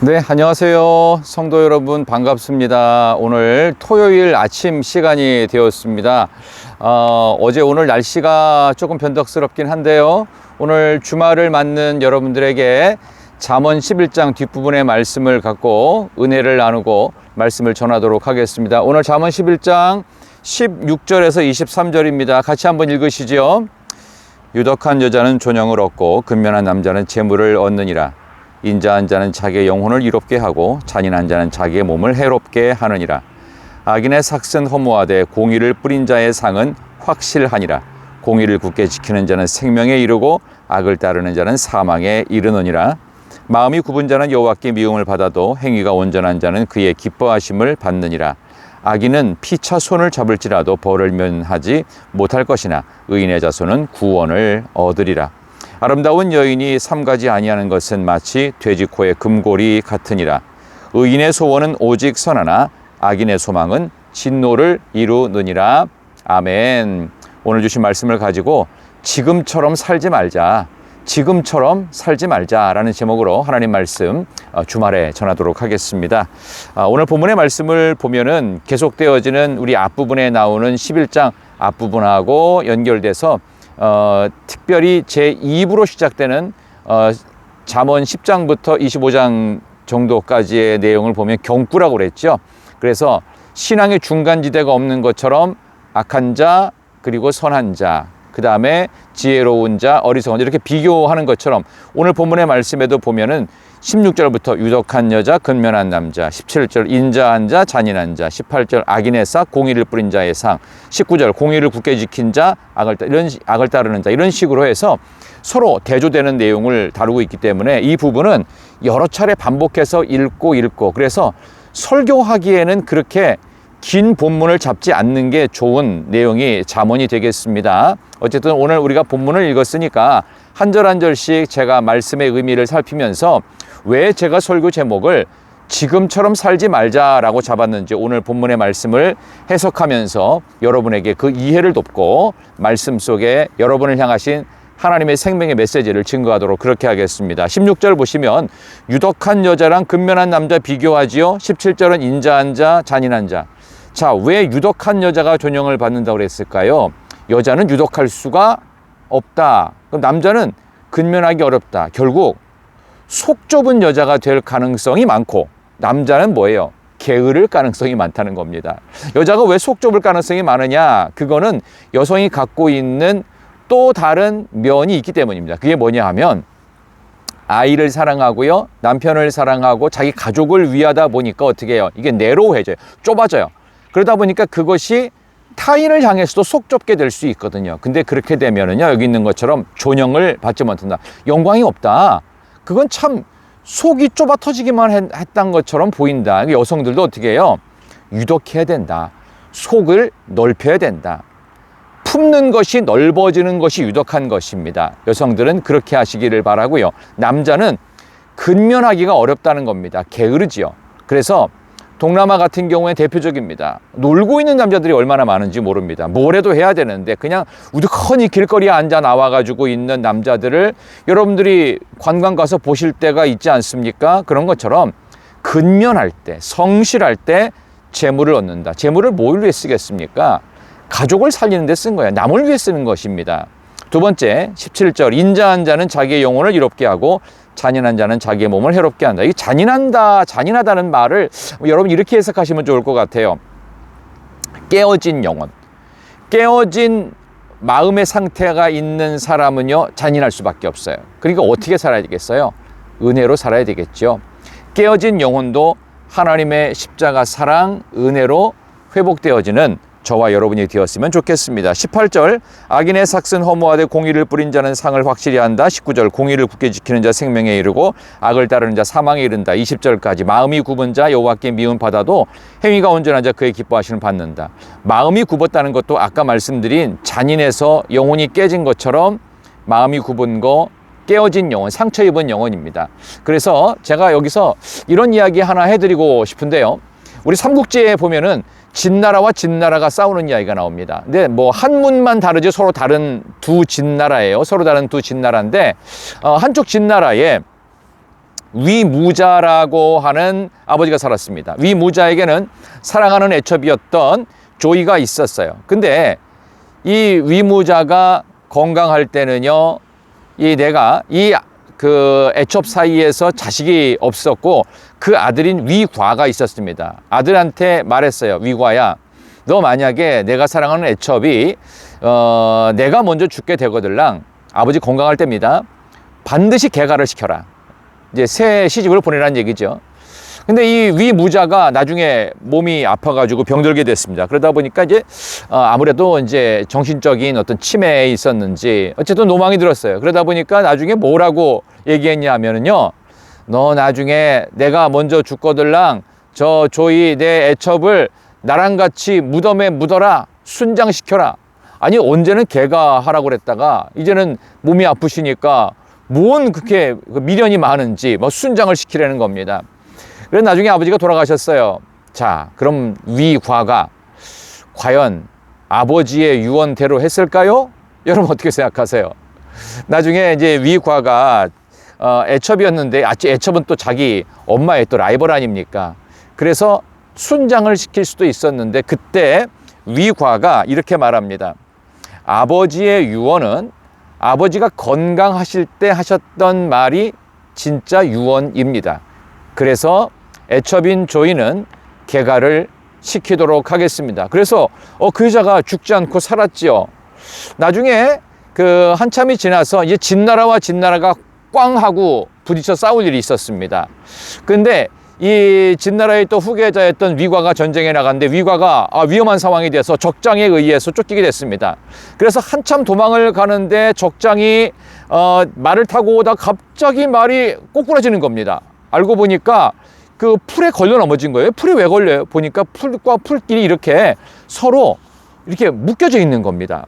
네, 안녕하세요. 성도 여러분 반갑습니다. 오늘 토요일 아침 시간이 되었습니다. 어제 오늘 날씨가 조금 변덕스럽긴 한데요. 오늘 주말을 맞는 여러분들에게 잠언 11장 뒷부분의 말씀을 갖고 은혜를 나누고 말씀을 전하도록 하겠습니다. 오늘 잠언 11장 16절에서 23절입니다. 같이 한번 읽으시죠. 유덕한 여자는 존영을 얻고 근면한 남자는 재물을 얻느니라. 인자한 자는 자기의 영혼을 이롭게 하고 잔인한 자는 자기의 몸을 해롭게 하느니라. 악인의 삭은 허무하되 공의를 뿌린 자의 상은 확실하니라. 공의를 굳게 지키는 자는 생명에 이르고 악을 따르는 자는 사망에 이르느니라. 마음이 굽은 자는 여호와께 미움을 받아도 행위가 온전한 자는 그의 기뻐하심을 받느니라. 악인은 피차 손을 잡을지라도 벌을 면하지 못할 것이나 의인의 자손은 구원을 얻으리라. 아름다운 여인이 삼가지 아니하는 것은 마치 돼지 코의 금고리 같으니라. 의인의 소원은 오직 선하나 악인의 소망은 진노를 이루느니라. 아멘. 오늘 주신 말씀을 가지고 지금처럼 살지 말자, 지금처럼 살지 말자라는 제목으로 하나님 말씀 주말에 전하도록 하겠습니다. 오늘 본문의 말씀을 보면은 계속되어지는 우리 앞부분에 나오는 11장 앞부분하고 연결돼서 특별히 제2부로 시작되는 잠언 10장부터 25장 정도까지의 내용을 보면 경구라고 그랬죠. 그래서 신앙의 중간지대가 없는 것처럼 악한 자, 그리고 선한 자, 그 다음에 지혜로운 자, 어리석은 자 이렇게 비교하는 것처럼 오늘 본문의 말씀에도 보면은 16절부터 유덕한 여자, 근면한 남자, 17절 인자한 자, 잔인한 자, 18절 악인의 싹, 공의를 뿌린 자의 상, 19절 공의를 굳게 지킨 자, 악을 따르는 자 이런 식으로 해서 서로 대조되는 내용을 다루고 있기 때문에 이 부분은 여러 차례 반복해서 읽고 그래서 설교하기에는 그렇게 긴 본문을 잡지 않는 게 좋은 내용이 잠언이 되겠습니다. 어쨌든 오늘 우리가 본문을 읽었으니까 한 절 한 절씩 제가 말씀의 의미를 살피면서 왜 제가 설교 제목을 지금처럼 살지 말자라고 잡았는지 오늘 본문의 말씀을 해석하면서 여러분에게 그 이해를 돕고 말씀 속에 여러분을 향하신 하나님의 생명의 메시지를 증거하도록 그렇게 하겠습니다. 16절 보시면 유덕한 여자랑 근면한 남자 비교하지요. 17절은 인자한 자, 잔인한 자. 자, 왜 유덕한 여자가 존영을 받는다고 그랬을까요? 여자는 유덕할 수가 없다. 그럼 남자는 근면하기 어렵다. 결국 속 좁은 여자가 될 가능성이 많고 남자는 뭐예요? 게으를 가능성이 많다는 겁니다. 여자가 왜 속 좁을 가능성이 많으냐? 그거는 여성이 갖고 있는 또 다른 면이 있기 때문입니다. 그게 뭐냐 하면 아이를 사랑하고요. 남편을 사랑하고 자기 가족을 위하다 보니까 어떻게 해요? 이게 내로해져요. 좁아져요. 그러다 보니까 그것이 타인을 향해서도 속 좁게 될 수 있거든요. 근데 그렇게 되면은요, 여기 있는 것처럼 존영을 받지 못한다. 영광이 없다. 그건 참 속이 좁아 터지기만 했던 것처럼 보인다. 여성들도 어떻게 해요? 유덕해야 된다. 속을 넓혀야 된다. 품는 것이 넓어지는 것이 유덕한 것입니다. 여성들은 그렇게 하시기를 바라고요. 남자는 근면하기가 어렵다는 겁니다. 게으르지요. 그래서 동남아 같은 경우에 대표적입니다. 놀고 있는 남자들이 얼마나 많은지 모릅니다. 뭐래도 해야 되는데 그냥 우두커니 길거리에 앉아 나와가지고 있는 남자들을 여러분들이 관광 가서 보실 때가 있지 않습니까? 그런 것처럼 근면할 때, 성실할 때 재물을 얻는다. 재물을 뭘 위해 쓰겠습니까? 가족을 살리는 데 쓴 거예요. 남을 위해 쓰는 것입니다. 두 번째, 17절 인자한 자는 자기의 영혼을 이롭게 하고 잔인한 자는 자기의 몸을 해롭게 한다. 이 잔인하다는 말을 여러분 이렇게 해석하시면 좋을 것 같아요. 깨어진 영혼, 깨어진 마음의 상태가 있는 사람은요 잔인할 수밖에 없어요. 그러니까 어떻게 살아야 되겠어요? 은혜로 살아야 되겠죠. 깨어진 영혼도 하나님의 십자가 사랑, 은혜로 회복되어지는 저와 여러분이 되었으면 좋겠습니다. 18절 악인의 삭은 허무하되 공의를 뿌린 자는 상을 확실히 한다. 19절 공의를 굳게 지키는 자 생명에 이르고 악을 따르는 자 사망에 이른다. 20절까지 마음이 굽은 자 여호와께 미움 받아도 행위가 온전한 자 그의 기뻐하시는 받는다. 마음이 굽었다는 것도 아까 말씀드린 잔인해서 영혼이 깨진 것처럼 마음이 굽은 거 깨어진 영혼, 상처 입은 영혼입니다. 그래서 제가 여기서 이런 이야기 하나 해드리고 싶은데요. 우리 삼국지에 보면은 진나라와 진나라가 싸우는 이야기가 나옵니다. 근데 뭐 한문만 다르지 서로 다른 두 진나라예요. 서로 다른 두 진나라인데 한쪽 진나라에 위무자라고 하는 아버지가 살았습니다. 위무자에게는 사랑하는 애첩이었던 조이가 있었어요. 근데 이 위무자가 건강할 때는요, 내가 그 애첩 사이에서 자식이 없었고 그 아들인 위과가 있었습니다. 아들한테 말했어요. 위과야, 너 만약에 내가 사랑하는 애첩이 내가 먼저 죽게 되거들랑 아버지 건강할 때입니다. 반드시 개가를 시켜라. 이제 새 시집을 보내라는 얘기죠. 근데 이 위무자가 나중에 몸이 아파가지고 병들게 됐습니다. 그러다 보니까 이제 아무래도 이제 정신적인 어떤 치매에 있었는지 어쨌든 노망이 들었어요. 그러다 보니까 나중에 뭐라고 얘기했냐 하면은요, 너 나중에 내가 먼저 죽거들랑 저 조이 내 애첩을 나랑 같이 무덤에 묻어라, 순장시켜라. 아니, 언제는 개가 하라고 그랬다가 이제는 몸이 아프시니까 뭔 그렇게 미련이 많은지 뭐 순장을 시키라는 겁니다. 그래서 나중에 아버지가 돌아가셨어요. 자, 그럼 위과가 과연 아버지의 유언대로 했을까요? 여러분 어떻게 생각하세요? 나중에 이제 위과가 애첩이었는데, 애첩은 또 자기 엄마의 또 라이벌 아닙니까? 그래서 순장을 시킬 수도 있었는데, 그때 위과가 이렇게 말합니다. 아버지의 유언은 아버지가 건강하실 때 하셨던 말이 진짜 유언입니다. 그래서 애첩인 조이는 개가를 시키도록 하겠습니다. 그래서 그 여자가 죽지 않고 살았지요. 나중에 그 한참이 지나서 이제 진나라와 진나라가 꽝 하고 부딪혀 싸울 일이 있었습니다. 근데 이 진나라의 또 후계자였던 위과가 전쟁에 나갔는데 위과가 위험한 상황이 돼서 적장에 의해서 쫓기게 됐습니다. 그래서 한참 도망을 가는데 적장이 말을 타고 오다 갑자기 말이 꼬꾸라지는 겁니다. 알고 보니까 그 풀에 걸려 넘어진 거예요. 풀이 왜 걸려요? 보니까 풀과 풀끼리 이렇게 서로 이렇게 묶여져 있는 겁니다.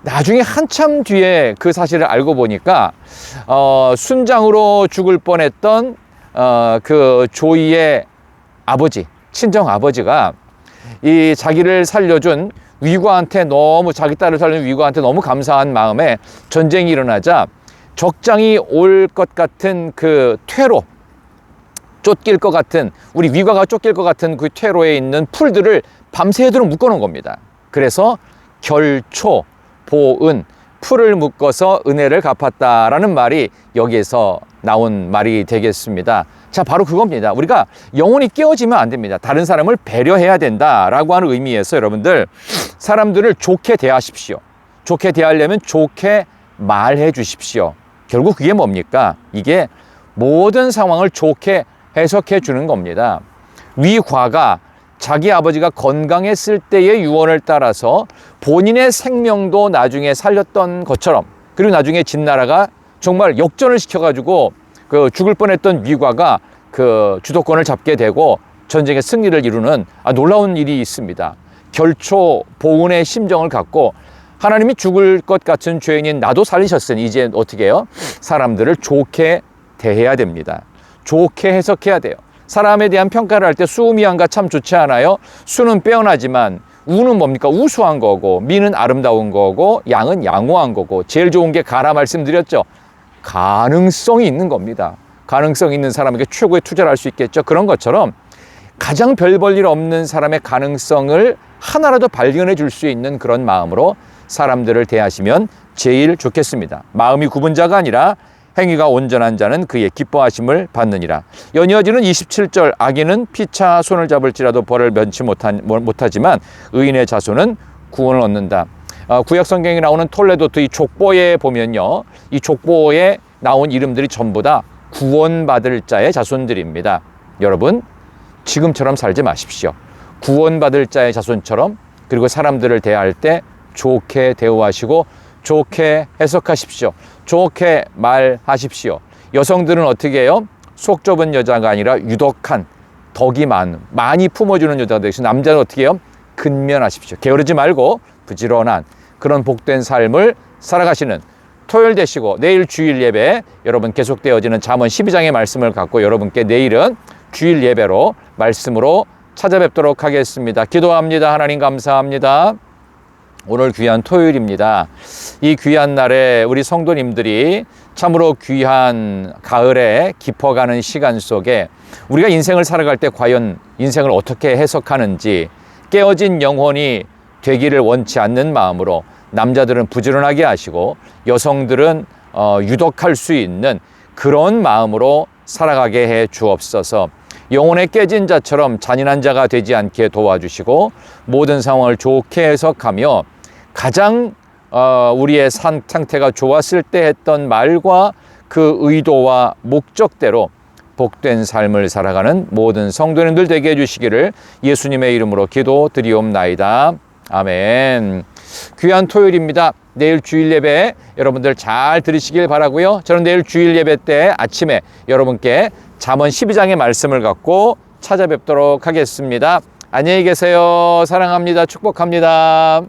나중에 한참 뒤에 그 사실을 알고 보니까 순장으로 죽을 뻔했던 그 조이의 아버지, 친정 아버지가 이 자기를 살려준 위과한테 너무, 자기 딸을 살려준 위과한테 너무 감사한 마음에 전쟁이 일어나자 적장이 올 것 같은 그 퇴로, 쫓길 것 같은, 우리 위과가 쫓길 것 같은 그 퇴로에 있는 풀들을 밤새도록 묶어 놓은 겁니다. 그래서 결초, 보은, 풀을 묶어서 은혜를 갚았다라는 말이 여기에서 나온 말이 되겠습니다. 자, 바로 그겁니다. 우리가 영혼이 깨어지면 안 됩니다. 다른 사람을 배려해야 된다라고 하는 의미에서 여러분들, 사람들을 좋게 대하십시오. 좋게 대하려면 좋게 말해 주십시오. 결국 그게 뭡니까? 이게 모든 상황을 좋게 해석해 주는 겁니다. 위과가 자기 아버지가 건강했을 때의 유언을 따라서 본인의 생명도 나중에 살렸던 것처럼, 그리고 나중에 진나라가 정말 역전을 시켜가지고 그 죽을 뻔했던 위과가 그 주도권을 잡게 되고 전쟁의 승리를 이루는 놀라운 일이 있습니다. 결초 보은의 심정을 갖고 하나님이 죽을 것 같은 죄인인 나도 살리셨으니 이제 어떻게 해요? 사람들을 좋게 대해야 됩니다. 좋게 해석해야 돼요. 사람에 대한 평가를 할 때 수미양가 참 좋지 않아요? 수는 빼어나지만 우는 뭡니까? 우수한 거고, 미는 아름다운 거고, 양은 양호한 거고, 제일 좋은 게 가라 말씀드렸죠. 가능성이 있는 겁니다. 가능성 있는 사람에게 최고의 투자를 할 수 있겠죠. 그런 것처럼 가장 별 볼 일 없는 사람의 가능성을 하나라도 발견해 줄 수 있는 그런 마음으로 사람들을 대하시면 제일 좋겠습니다. 마음이 굽은 자가 아니라 행위가 온전한 자는 그의 기뻐하심을 받느니라. 연이어지는 27절, 악인은 피차 손을 잡을지라도 벌을 면치 못하지만 의인의 자손은 구원을 얻는다. 구약 성경에 나오는 톨레도트 이 족보에 보면요, 이 족보에 나온 이름들이 전부 다 구원받을 자의 자손들입니다. 여러분, 지금처럼 살지 마십시오. 구원받을 자의 자손처럼, 그리고 사람들을 대할 때 좋게 대우하시고 좋게 해석하십시오. 좋게 말하십시오. 여성들은 어떻게 해요? 속 좁은 여자가 아니라 유독한, 덕이 많이 품어주는 여자가 되시고, 남자는 어떻게 해요? 근면하십시오. 게으르지 말고 부지런한 그런 복된 삶을 살아가시는 토요일 되시고, 내일 주일 예배 여러분 계속되어지는 잠언 12장의 말씀을 갖고 여러분께 내일은 주일 예배로 말씀으로 찾아뵙도록 하겠습니다. 기도합니다. 하나님 감사합니다. 오늘 귀한 토요일입니다. 이 귀한 날에 우리 성도님들이 참으로 귀한 가을에 깊어가는 시간 속에 우리가 인생을 살아갈 때 과연 인생을 어떻게 해석하는지, 깨어진 영혼이 되기를 원치 않는 마음으로 남자들은 부지런하게 하시고 여성들은 유독할 수 있는 그런 마음으로 살아가게 해 주옵소서. 영혼의 깨진 자처럼 잔인한 자가 되지 않게 도와주시고 모든 상황을 좋게 해석하며 가장 우리의 상태가 좋았을 때 했던 말과 그 의도와 목적대로 복된 삶을 살아가는 모든 성도님들 되게 해주시기를 예수님의 이름으로 기도드리옵나이다. 아멘. 귀한 토요일입니다. 내일 주일 예배 여러분들 잘 들으시길 바라고요. 저는 내일 주일 예배 때 아침에 여러분께 잠언 12장의 말씀을 갖고 찾아뵙도록 하겠습니다. 안녕히 계세요. 사랑합니다. 축복합니다.